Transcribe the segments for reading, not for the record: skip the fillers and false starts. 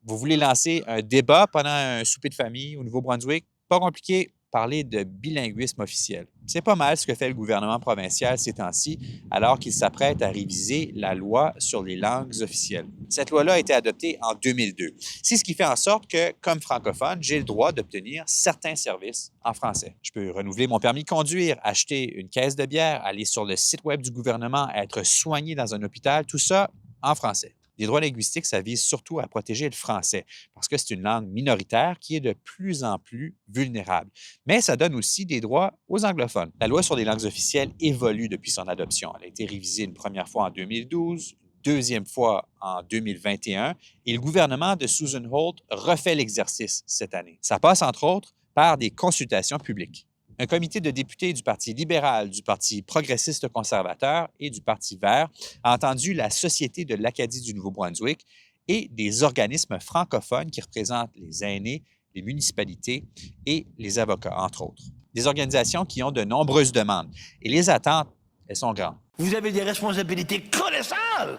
Vous voulez lancer un débat pendant un souper de famille au Nouveau-Brunswick? Pas compliqué, parler de bilinguisme officiel. C'est pas mal ce que fait le gouvernement provincial ces temps-ci, alors qu'il s'apprête à réviser la loi sur les langues officielles. Cette loi-là a été adoptée en 2002. C'est ce qui fait en sorte que, comme francophone, j'ai le droit d'obtenir certains services en français. Je peux renouveler mon permis de conduire, acheter une caisse de bière, aller sur le site web du gouvernement, être soigné dans un hôpital, tout ça en français. Les droits linguistiques, ça vise surtout à protéger le français parce que c'est une langue minoritaire qui est de plus en plus vulnérable. Mais ça donne aussi des droits aux anglophones. La loi sur les langues officielles évolue depuis son adoption. Elle a été révisée une première fois en 2012, une deuxième fois en 2021 et le gouvernement de Susan Holt refait l'exercice cette année. Ça passe entre autres par des consultations publiques. Un comité de députés du Parti libéral, du Parti progressiste conservateur et du Parti vert a entendu la Société de l'Acadie du Nouveau-Brunswick et des organismes francophones qui représentent les aînés, les municipalités et les avocats, entre autres. Des organisations qui ont de nombreuses demandes. Et les attentes, elles sont grandes. Vous avez des responsabilités colossales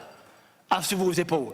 sur vos épaules.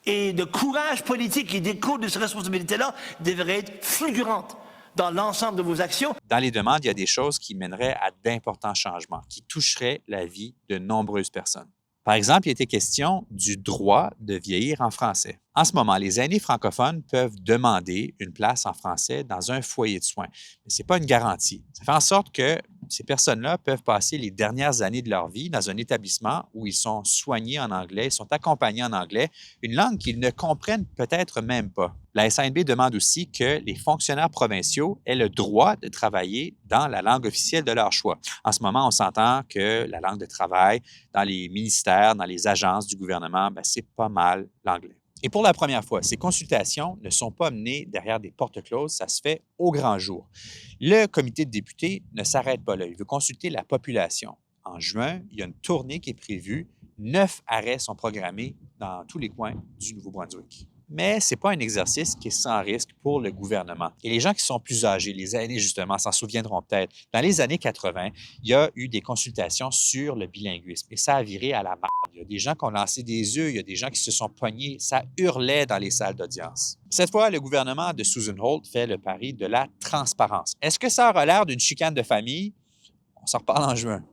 Et le courage politique qui découle de ces responsabilités-là devrait être fulgurante dans l'ensemble de vos actions. Dans les demandes, il y a des choses qui mèneraient à d'importants changements, qui toucheraient la vie de nombreuses personnes. Par exemple, il était question du droit de vieillir en français. En ce moment, les aînés francophones peuvent demander une place en français dans un foyer de soins, mais ce n'est pas une garantie. Ça fait en sorte que ces personnes-là peuvent passer les dernières années de leur vie dans un établissement où ils sont soignés en anglais, sont accompagnés en anglais, une langue qu'ils ne comprennent peut-être même pas. La SANB demande aussi que les fonctionnaires provinciaux aient le droit de travailler dans la langue officielle de leur choix. En ce moment, on s'entend que la langue de travail dans les ministères, dans les agences du gouvernement, c'est pas mal l'anglais. Et pour la première fois, ces consultations ne sont pas menées derrière des portes closes, ça se fait au grand jour. Le comité de députés ne s'arrête pas là, il veut consulter la population. En juin, il y a une tournée qui est prévue. 9 arrêts sont programmés dans tous les coins du Nouveau-Brunswick. Mais ce n'est pas un exercice qui est sans risque pour le gouvernement. Et les gens qui sont plus âgés, les aînés justement, s'en souviendront peut-être. Dans les années 80, il y a eu des consultations sur le bilinguisme et ça a viré à la marde. Il y a des gens qui ont lancé des œufs, il y a des gens qui se sont pognés, ça hurlait dans les salles d'audience. Cette fois, le gouvernement de Susan Holt fait le pari de la transparence. Est-ce que ça aura l'air d'une chicane de famille? On s'en reparle en juin.